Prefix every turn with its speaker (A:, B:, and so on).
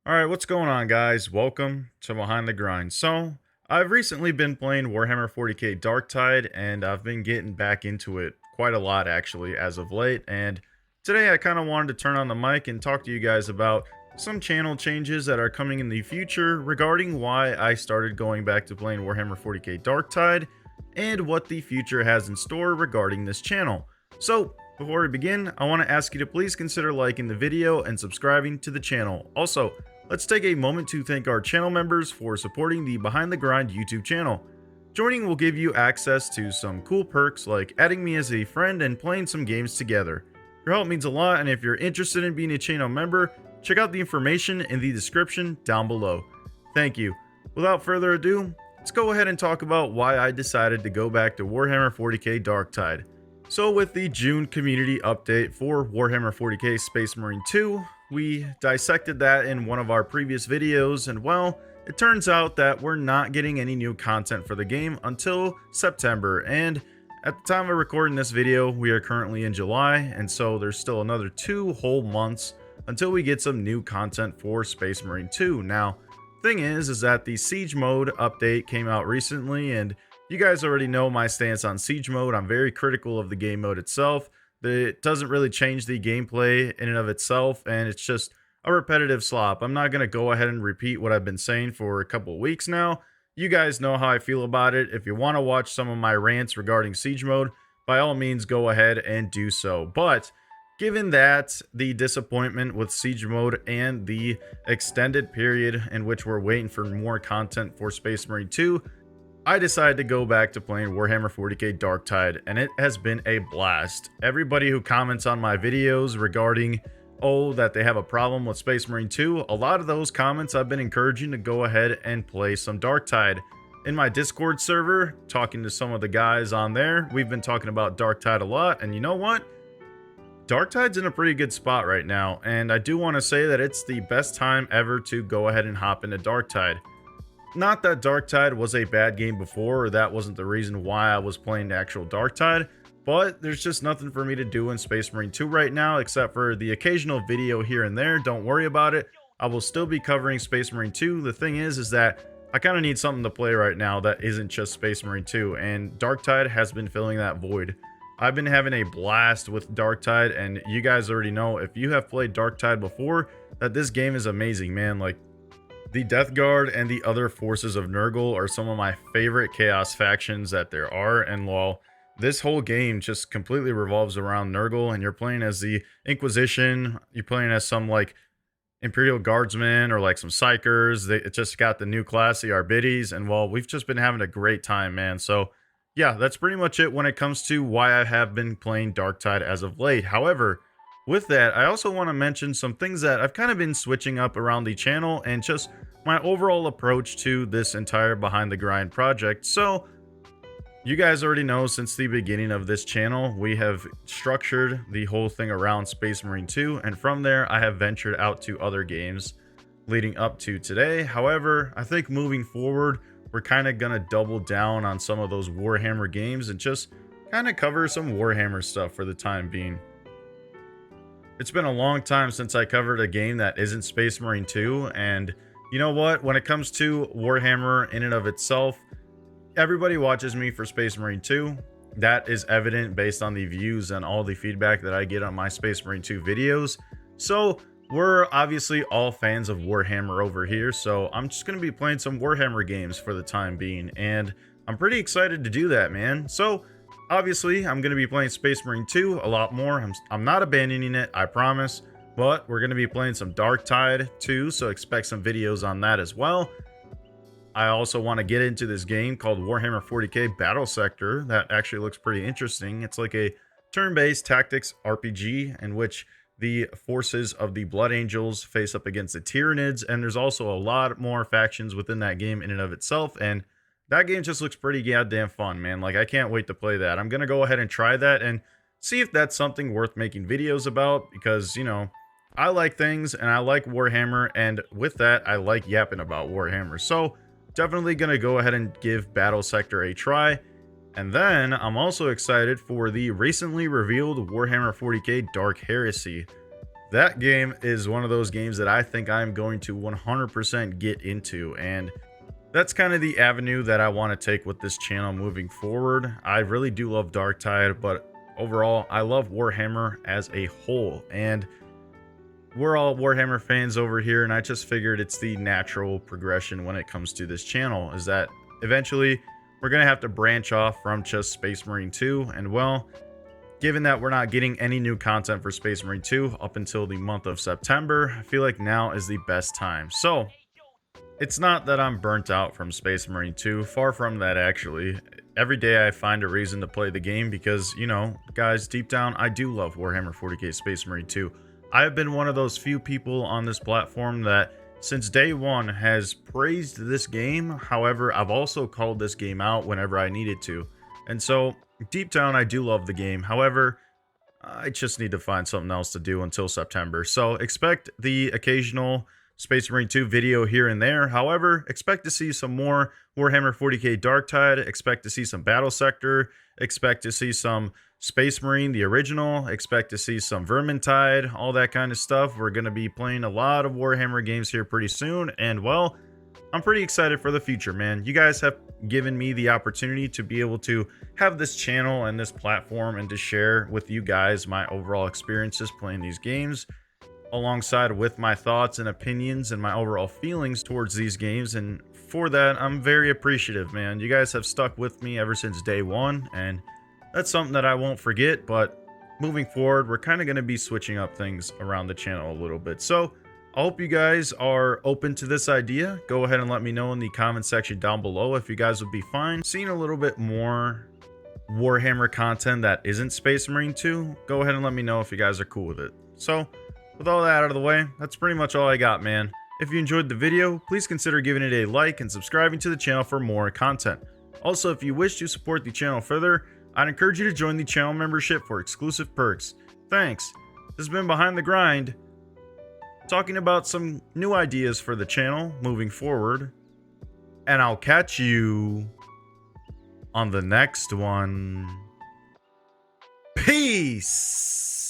A: Alright, what's going on, guys? Welcome to Behind the Grind. So, I've recently been playing Warhammer 40k Darktide, and I've been getting back into it quite a lot, actually, as of late. And today I kind of wanted to turn on the mic and talk to you guys about some channel changes that are coming in the future regarding why I started going back to playing Warhammer 40k Darktide, and what the future has in store regarding this channel. So, before we begin, I want to ask you to please consider liking the video and subscribing to the channel. Also, let's take a moment to thank our channel members for supporting the Behind the Grind YouTube channel. Joining will give you access to some cool perks like adding me as a friend and playing some games together. Your help means a lot, and if you're interested in being a channel member, check out the information in the description down below. Thank you. Without further ado, let's go ahead and talk about why I decided to go back to Warhammer 40k Darktide. So with the June community update for Warhammer 40k Space Marine 2, we dissected that in one of our previous videos, and well, it turns out that we're not getting any new content for the game until September, and at the time of recording this video, we are currently in July, and so there's still another 2 whole months until we get some new content for Space Marine 2. Now, thing is that the Siege Mode update came out recently, and you guys already know my stance on Siege Mode. I'm very critical of the game mode itself. It doesn't really change the gameplay in and of itself, and it's just a repetitive slop. I'm not going to go ahead and repeat what I've been saying for a couple of weeks now. You guys know how I feel about it. If you want to watch some of my rants regarding Siege Mode, by all means go ahead and do so. But given that the disappointment with Siege Mode and the extended period in which we're waiting for more content for Space Marine 2, I decided to go back to playing Warhammer 40k Darktide, and it has been a blast. Everybody who comments on my videos regarding, that they have a problem with Space Marine 2, a lot of those comments I've been encouraging to go ahead and play some Darktide. In my Discord server, talking to some of the guys on there, we've been talking about Darktide a lot, and you know what? Darktide's in a pretty good spot right now, and I do want to say that it's the best time ever to go ahead and hop into Darktide. Not that Darktide was a bad game before, or that wasn't the reason why I was playing the actual Darktide, but there's just nothing for me to do in Space Marine 2 right now, except for the occasional video here and there. Don't worry about it. I will still be covering Space Marine 2. The thing is that I kind of need something to play right now that isn't just Space Marine 2, and Darktide has been filling that void. I've been having a blast with Darktide, and you guys already know, if you have played Darktide before, that this game is amazing, man. Like, the Death Guard and the other forces of Nurgle are some of my favorite Chaos factions that there are, and while this whole game just completely revolves around Nurgle, and you're playing as the Inquisition, you're playing as some, like, Imperial Guardsmen, or like some Psychers, it just got the new class, the Arbites, and well, we've just been having a great time, man. So yeah, that's pretty much it when it comes to why I have been playing Darktide as of late. However, with that, I also want to mention some things that I've kind of been switching up around the channel, and just my overall approach to this entire Behind the Grind project. So, you guys already know, since the beginning of this channel, we have structured the whole thing around Space Marine 2, and from there, I have ventured out to other games leading up to today. However, I think moving forward, we're kind of going to double down on some of those Warhammer games and just kind of cover some Warhammer stuff for the time being. It's been a long time since I covered a game that isn't Space Marine 2, and you know what? When it comes to Warhammer in and of itself, everybody watches me for Space Marine 2. That is evident based on the views and all the feedback that I get on my Space Marine 2 videos. So we're obviously all fans of Warhammer over here, so I'm just going to be playing some Warhammer games for the time being, and I'm pretty excited to do that, man. So obviously, I'm going to be playing Space Marine 2 a lot more. I'm not abandoning it, I promise. But we're going to be playing some Darktide too, so expect some videos on that as well. I also want to get into this game called Warhammer 40k Battle Sector. That actually looks pretty interesting. It's like a turn-based tactics RPG in which the forces of the Blood Angels face up against the Tyranids, and there's also a lot more factions within that game in and of itself, and that game just looks pretty goddamn fun, man. Like, I can't wait to play that. I'm going to go ahead and try that and see if that's something worth making videos about, because, you know, I like things, and I like Warhammer, and with that, I like yapping about Warhammer. So, definitely going to go ahead and give Battle Sector a try. And then, I'm also excited for the recently revealed Warhammer 40k Dark Heresy. that game is one of those games that I think I'm going to 100% get into, and that's kind of the avenue that I want to take with this channel moving forward. I really do love Darktide, but overall, I love Warhammer as a whole, and we're all Warhammer fans over here, and I just figured it's the natural progression when it comes to this channel, is that eventually we're going to have to branch off from just Space Marine 2, and well, given that we're not getting any new content for Space Marine 2 up until the month of September, I feel like now is the best time. So, it's not that I'm burnt out from Space Marine 2, far from that actually. Every day I find a reason to play the game because, you know, guys, deep down, I do love Warhammer 40k Space Marine 2. I have been one of those few people on this platform that since day one has praised this game. However, I've also called this game out whenever I needed to. And so, deep down, I do love the game. However, I just need to find something else to do until September. So, expect the occasional Space Marine 2 video here and there. However, expect to see some more Warhammer 40k Darktide. Expect to see some Battle Sector. Expect to see some Space Marine, the original. Expect to see some Vermintide, all that kind of stuff. We're going to be playing a lot of Warhammer games here pretty soon. And, well, I'm pretty excited for the future, man. You guys have given me the opportunity to be able to have this channel and this platform and to share with you guys my overall experiences playing these games, alongside with my thoughts and opinions and my overall feelings towards these games. And for that, I'm very appreciative, man. You guys have stuck with me ever since day one, and that's something that I won't forget. But moving forward, we're kind of going to be switching up things around the channel a little bit. So I hope you guys are open to this idea. Go ahead and let me know in the comment section down below if you guys would be fine seeing a little bit more Warhammer content that isn't Space Marine 2. Go ahead and let me know if you guys are cool with it. So, with all that out of the way, that's pretty much all I got, man. If you enjoyed the video, please consider giving it a like and subscribing to the channel for more content. Also, if you wish to support the channel further, I'd encourage you to join the channel membership for exclusive perks. Thanks. This has been Behind the Grind, talking about some new ideas for the channel moving forward. And I'll catch you on the next one. Peace!